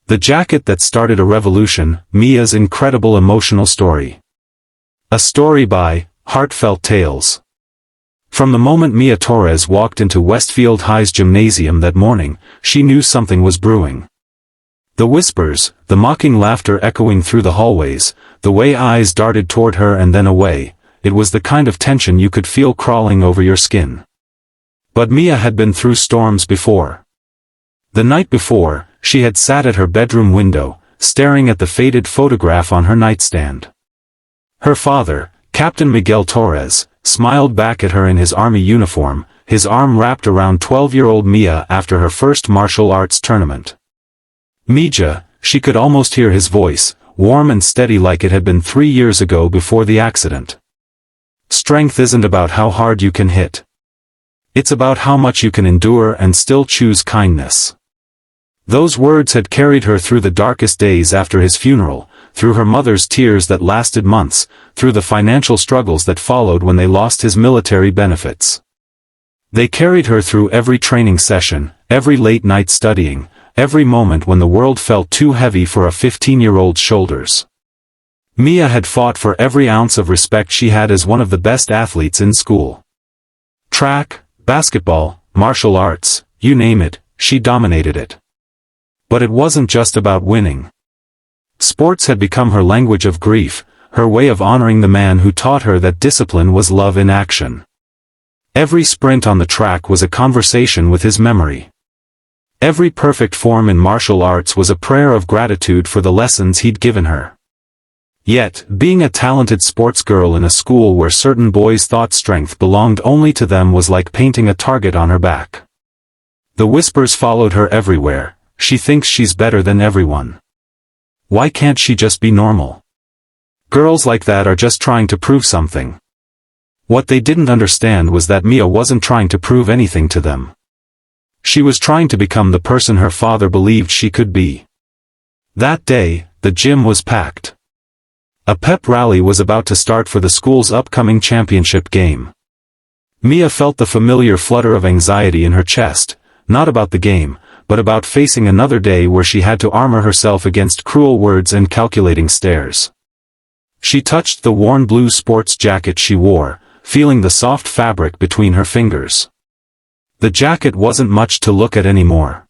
The jacket that started a revolution, Mia's incredible emotional story. A story by Heartfelt Tales. From the moment Mia Torres walked into Westfield High's gymnasium that morning, she knew something was brewing. The whispers, the mocking laughter echoing through the hallways, the way eyes darted toward her and then away, it was the kind of tension you could feel crawling over your skin. But Mia had been through storms before. The night before, she had sat at her bedroom window, staring at the faded photograph on her nightstand. Her father, Captain Miguel Torres, smiled back at her in his army uniform, his arm wrapped around 12-year-old Mia after her first martial arts tournament. Mija, she could almost hear his voice, warm and steady like it had been 3 years ago before the accident. Strength isn't about how hard you can hit. It's about how much you can endure and still choose kindness. Those words had carried her through the darkest days after his funeral, through her mother's tears that lasted months, through the financial struggles that followed when they lost his military benefits. They carried her through every training session, every late night studying, every moment when the world felt too heavy for a 15-year-old's shoulders. Mia had fought for every ounce of respect she had as one of the best athletes in school. Track, basketball, martial arts, you name it, she dominated it. But it wasn't just about winning. Sports had become her language of grief, her way of honoring the man who taught her that discipline was love in action. Every sprint on the track was a conversation with his memory. Every perfect form in martial arts was a prayer of gratitude for the lessons he'd given her. Yet, being a talented sports girl in a school where certain boys thought strength belonged only to them was like painting a target on her back. The whispers followed her everywhere. She thinks she's better than everyone. Why can't she just be normal? Girls like that are just trying to prove something. What they didn't understand was that Mia wasn't trying to prove anything to them. She was trying to become the person her father believed she could be. That day, the gym was packed. A pep rally was about to start for the school's upcoming championship game. Mia felt the familiar flutter of anxiety in her chest, not about the game, but about facing another day where she had to armor herself against cruel words and calculating stares. She touched the worn blue sports jacket she wore, feeling the soft fabric between her fingers. The jacket wasn't much to look at anymore.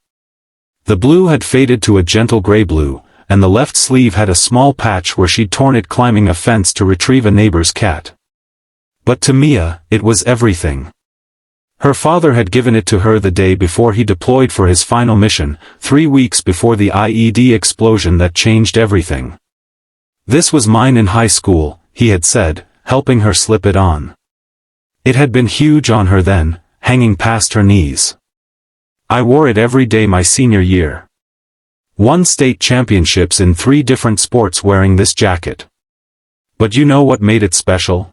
The blue had faded to a gentle gray blue, and the left sleeve had a small patch where she'd torn it climbing a fence to retrieve a neighbor's cat. But to Mia, it was everything. Her father had given it to her the day before he deployed for his final mission, 3 weeks before the IED explosion that changed everything. This was mine in high school, he had said, helping her slip it on. It had been huge on her then, hanging past her knees. I wore it every day my senior year. Won state championships in 3 different sports wearing this jacket. But you know what made it special?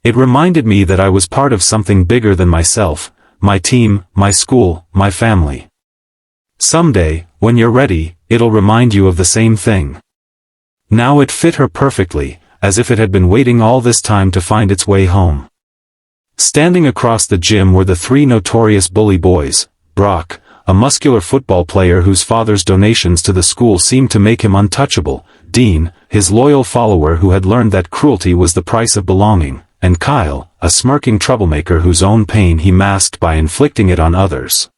It reminded me that I was part of something bigger than myself, my team, my school, my family. Someday, when you're ready, it'll remind you of the same thing. Now it fit her perfectly, as if it had been waiting all this time to find its way home. Standing across the gym were the 3 notorious bully boys: Brock, a muscular football player whose father's donations to the school seemed to make him untouchable; Dean, his loyal follower who had learned that cruelty was the price of belonging; and Kyle, a smirking troublemaker whose own pain he masked by inflicting it on others.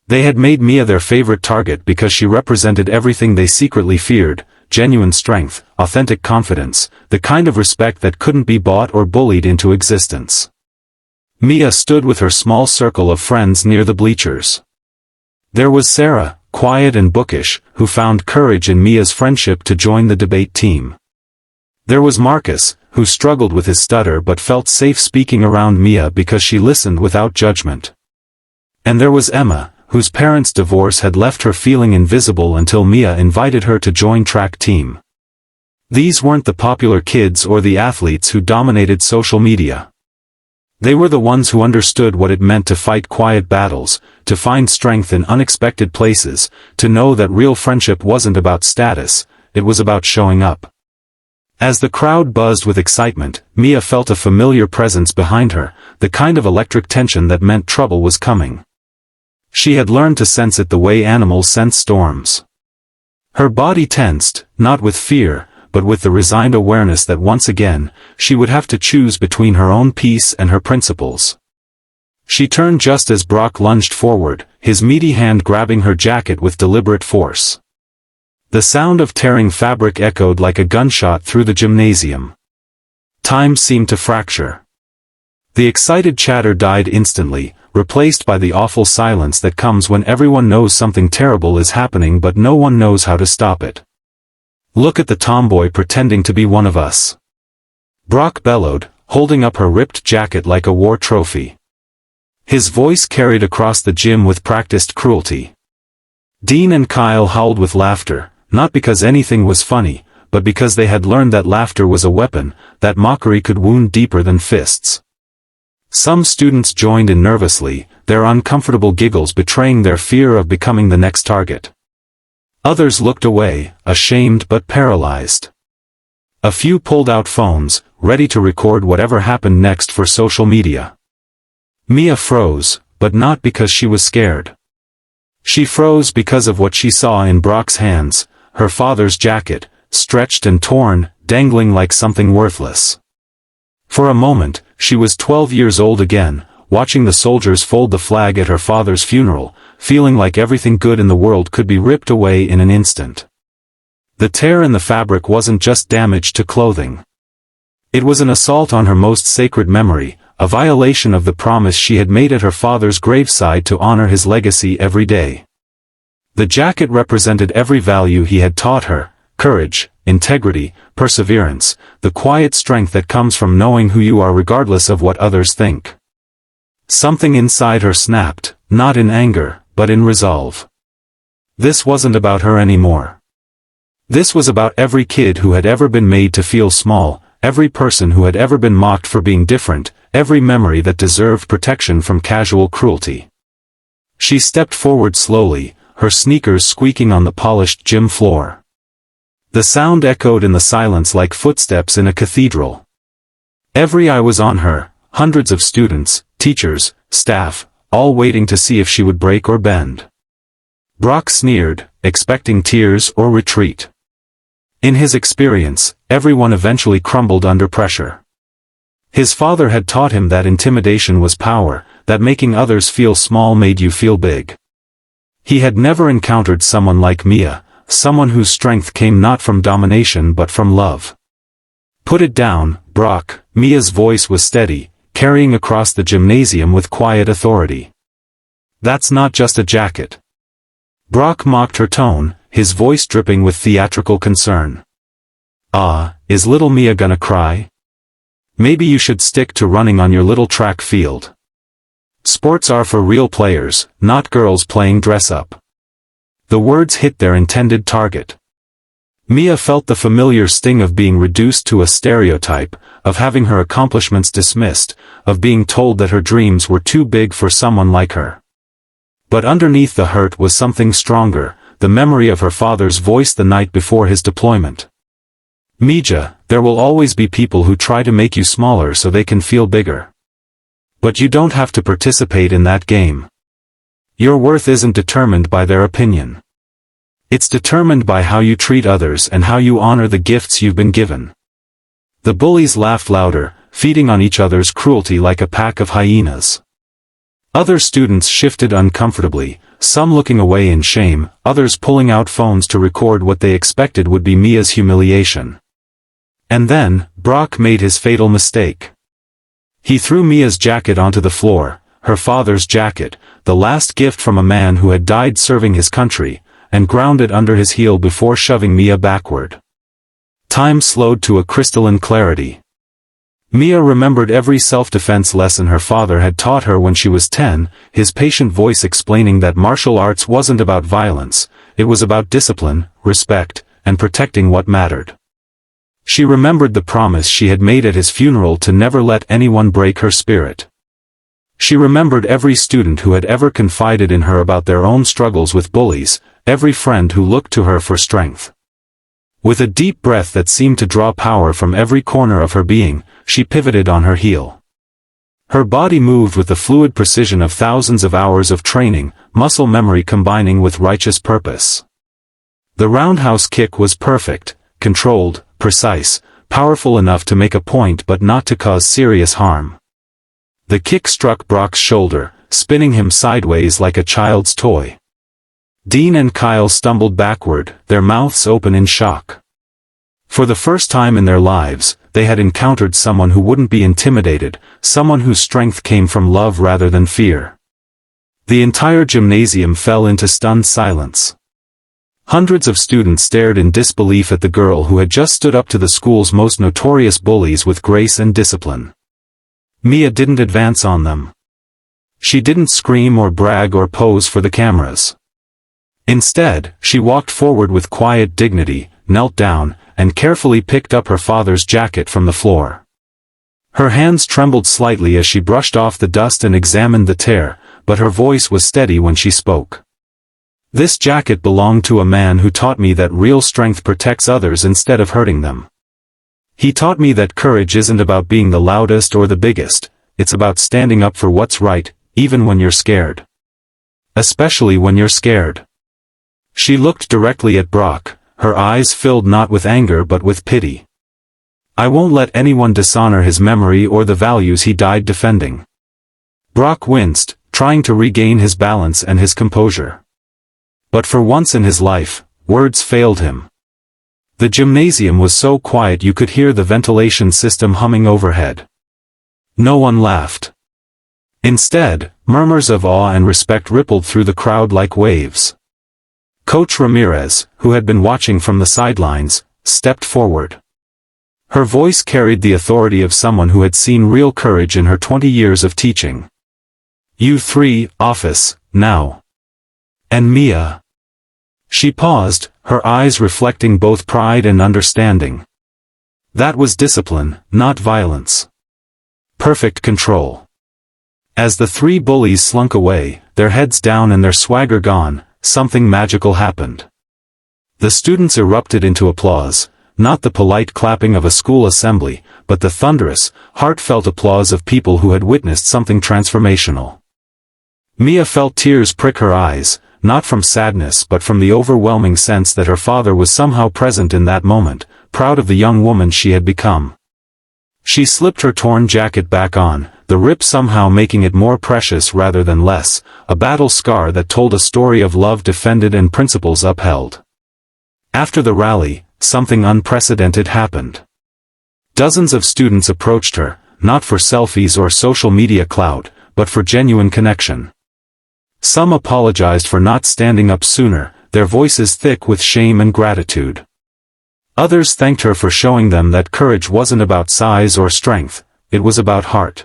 They had made Mia their favorite target because she represented everything they secretly feared: genuine strength, authentic confidence, the kind of respect that couldn't be bought or bullied into existence. Mia stood with her small circle of friends near the bleachers. There was Sarah, quiet and bookish, who found courage in Mia's friendship to join the debate team. There was Marcus, who struggled with his stutter but felt safe speaking around Mia because she listened without judgment. And there was Emma, whose parents' divorce had left her feeling invisible until Mia invited her to join track team. These weren't the popular kids or the athletes who dominated social media. They were the ones who understood what it meant to fight quiet battles, to find strength in unexpected places, to know that real friendship wasn't about status, it was about showing up. As the crowd buzzed with excitement, Mia felt a familiar presence behind her, the kind of electric tension that meant trouble was coming. She had learned to sense it the way animals sense storms. Her body tensed, not with fear, but with the resigned awareness that once again, she would have to choose between her own peace and her principles. She turned just as Brock lunged forward, his meaty hand grabbing her jacket with deliberate force. The sound of tearing fabric echoed like a gunshot through the gymnasium. Time seemed to fracture. The excited chatter died instantly, replaced by the awful silence that comes when everyone knows something terrible is happening but no one knows how to stop it. "Look at the tomboy pretending to be one of us," Brock bellowed, holding up her ripped jacket like a war trophy. His voice carried across the gym with practiced cruelty. Dean and Kyle howled with laughter, not because anything was funny, but because they had learned that laughter was a weapon, that mockery could wound deeper than fists. Some students joined in nervously, their uncomfortable giggles betraying their fear of becoming the next target. Others looked away, ashamed but paralyzed. A few pulled out phones, ready to record whatever happened next for social media. Mia froze, but not because she was scared. She froze because of what she saw in Brock's hands, her father's jacket, stretched and torn, dangling like something worthless. For a moment, she was 12 years old again, watching the soldiers fold the flag at her father's funeral, feeling like everything good in the world could be ripped away in an instant. The tear in the fabric wasn't just damage to clothing. It was an assault on her most sacred memory, a violation of the promise she had made at her father's graveside to honor his legacy every day. The jacket represented every value he had taught her: courage, integrity, perseverance, the quiet strength that comes from knowing who you are regardless of what others think. Something inside her snapped, not in anger, but in resolve. This wasn't about her anymore. This was about every kid who had ever been made to feel small, every person who had ever been mocked for being different, every memory that deserved protection from casual cruelty. She stepped forward slowly, her sneakers squeaking on the polished gym floor. The sound echoed in the silence like footsteps in a cathedral. Every eye was on her, hundreds of students, teachers, staff, all waiting to see if she would break or bend. Brock sneered, expecting tears or retreat. In his experience, everyone eventually crumbled under pressure. His father had taught him that intimidation was power, that making others feel small made you feel big. He had never encountered someone like Mia, someone whose strength came not from domination but from love. "Put it down, Brock," Mia's voice was steady, carrying across the gymnasium with quiet authority. "That's not just a jacket." Brock mocked her tone, his voice dripping with theatrical concern. Is little Mia gonna cry? Maybe you should stick to running on your little track field. Sports are for real players, not girls playing dress-up." The words hit their intended target. Mia felt the familiar sting of being reduced to a stereotype, of having her accomplishments dismissed, of being told that her dreams were too big for someone like her. But underneath the hurt was something stronger, the memory of her father's voice the night before his deployment. "Mija, there will always be people who try to make you smaller so they can feel bigger. But you don't have to participate in that game. Your worth isn't determined by their opinion. It's determined by how you treat others and how you honor the gifts you've been given." The bullies laughed louder, feeding on each other's cruelty like a pack of hyenas. Other students shifted uncomfortably, some looking away in shame, others pulling out phones to record what they expected would be Mia's humiliation. And then, Brock made his fatal mistake. He threw Mia's jacket onto the floor, her father's jacket, the last gift from a man who had died serving his country, and ground it under his heel before shoving Mia backward. Time slowed to a crystalline clarity. Mia remembered every self-defense lesson her father had taught her when she was 10, his patient voice explaining that martial arts wasn't about violence, it was about discipline, respect, and protecting what mattered. She remembered the promise she had made at his funeral to never let anyone break her spirit. She remembered every student who had ever confided in her about their own struggles with bullies, every friend who looked to her for strength. With a deep breath that seemed to draw power from every corner of her being, she pivoted on her heel. Her body moved with the fluid precision of thousands of hours of training, muscle memory combining with righteous purpose. The roundhouse kick was perfect, controlled, precise, powerful enough to make a point but not to cause serious harm. The kick struck Brock's shoulder, spinning him sideways like a child's toy. Dean and Kyle stumbled backward, their mouths open in shock. For the first time in their lives, they had encountered someone who wouldn't be intimidated, someone whose strength came from love rather than fear. The entire gymnasium fell into stunned silence. Hundreds of students stared in disbelief at the girl who had just stood up to the school's most notorious bullies with grace and discipline. Mia didn't advance on them. She didn't scream or brag or pose for the cameras. Instead, she walked forward with quiet dignity, knelt down, and carefully picked up her father's jacket from the floor. Her hands trembled slightly as she brushed off the dust and examined the tear, but her voice was steady when she spoke. "This jacket belonged to a man who taught me that real strength protects others instead of hurting them. He taught me that courage isn't about being the loudest or the biggest, it's about standing up for what's right, even when you're scared. Especially when you're scared." She looked directly at Brock, her eyes filled not with anger but with pity. "I won't let anyone dishonor his memory or the values he died defending." Brock winced, trying to regain his balance and his composure. But for once in his life, words failed him. The gymnasium was so quiet you could hear the ventilation system humming overhead. No one laughed. Instead, murmurs of awe and respect rippled through the crowd like waves. Coach Ramirez, who had been watching from the sidelines, stepped forward. Her voice carried the authority of someone who had seen real courage in her 20 years of teaching. "You three, office, now. And Mia." She paused, her eyes reflecting both pride and understanding. That was discipline, not violence. Perfect control. As the three bullies slunk away, their heads down and their swagger gone, something magical happened. The students erupted into applause, not the polite clapping of a school assembly, but the thunderous, heartfelt applause of people who had witnessed something transformational. Mia felt tears prick her eyes, not from sadness but from the overwhelming sense that her father was somehow present in that moment, proud of the young woman she had become. She slipped her torn jacket back on, the rip somehow making it more precious rather than less, a battle scar that told a story of love defended and principles upheld. After the rally, something unprecedented happened. Dozens of students approached her, not for selfies or social media clout, but for genuine connection. Some apologized for not standing up sooner, their voices thick with shame and gratitude. Others thanked her for showing them that courage wasn't about size or strength, it was about heart.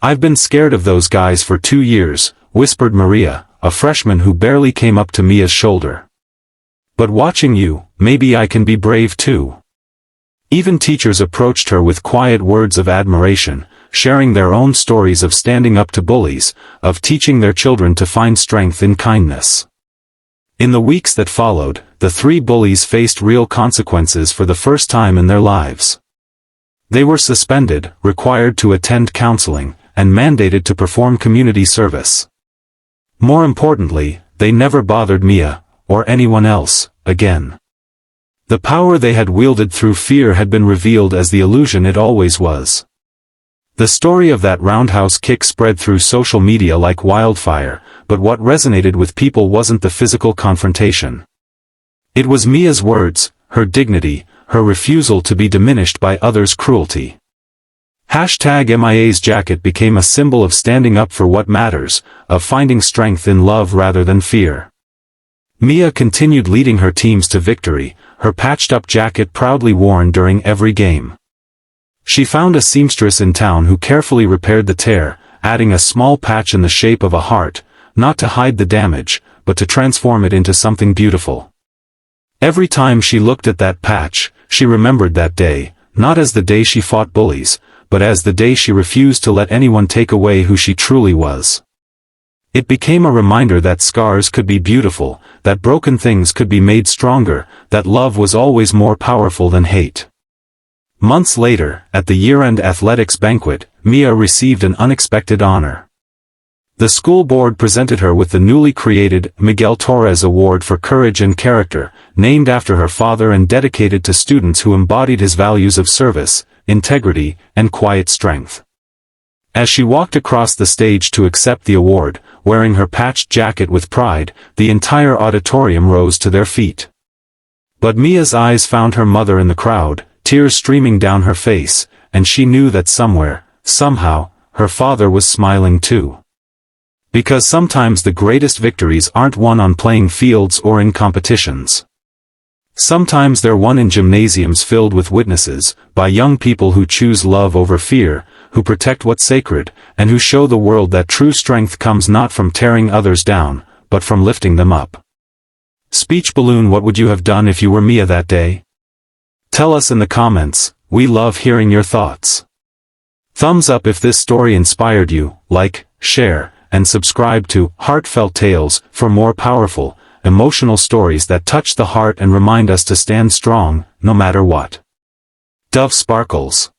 "I've been scared of those guys for 2 years, whispered Maria, a freshman who barely came up to Mia's shoulder. "But watching you, maybe I can be brave too." Even teachers approached her with quiet words of admiration, sharing their own stories of standing up to bullies, of teaching their children to find strength in kindness. In the weeks that followed, the three bullies faced real consequences for the first time in their lives. They were suspended, required to attend counseling, and mandated to perform community service. More importantly, they never bothered Mia, or anyone else, again. The power they had wielded through fear had been revealed as the illusion it always was. The story of that roundhouse kick spread through social media like wildfire, but what resonated with people wasn't the physical confrontation. It was Mia's words, her dignity, her refusal to be diminished by others' cruelty. #MIA's jacket became a symbol of standing up for what matters, of finding strength in love rather than fear. Mia continued leading her teams to victory, her patched-up jacket proudly worn during every game. She found a seamstress in town who carefully repaired the tear, adding a small patch in the shape of a heart, not to hide the damage, but to transform it into something beautiful. Every time she looked at that patch, she remembered that day, not as the day she fought bullies, but as the day she refused to let anyone take away who she truly was. It became a reminder that scars could be beautiful, that broken things could be made stronger, that love was always more powerful than hate. Months later, at the year-end athletics banquet, Mia received an unexpected honor. The school board presented her with the newly created Mia Torres Award for Courage and Character, named after her father and dedicated to students who embodied his values of service, integrity, and quiet strength. As she walked across the stage to accept the award, wearing her patched jacket with pride, the entire auditorium rose to their feet. But Mia's eyes found her mother in the crowd, tears streaming down her face, and she knew that somewhere, somehow, her father was smiling too. Because sometimes the greatest victories aren't won on playing fields or in competitions. Sometimes they're won in gymnasiums filled with witnesses, by young people who choose love over fear, who protect what's sacred, and who show the world that true strength comes not from tearing others down, but from lifting them up. Speech balloon. What would you have done if you were Mia that day? Tell us in the comments, we love hearing your thoughts. Thumbs up if this story inspired you, like, share, and subscribe to Heartfelt Tales for more powerful, emotional stories that touch the heart and remind us to stand strong, no matter what. Dove Sparkles.